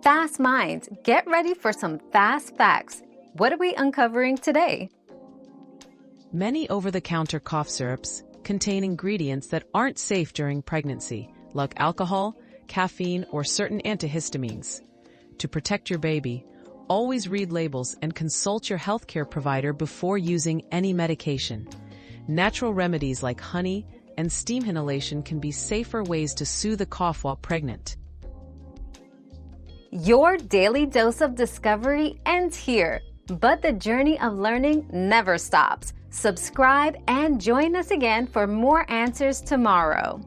Fast minds, get ready for some fast facts. What are we uncovering today? Many over-the-counter cough syrups contain ingredients that aren't safe during pregnancy, like alcohol, caffeine, or certain antihistamines. To protect your baby, always read labels and consult your healthcare provider before using any medication. Natural remedies like honey and steam inhalation can be safer ways to soothe a cough while pregnant. Your daily dose of discovery ends here, but the journey of learning never stops. Subscribe and join us again for more answers tomorrow.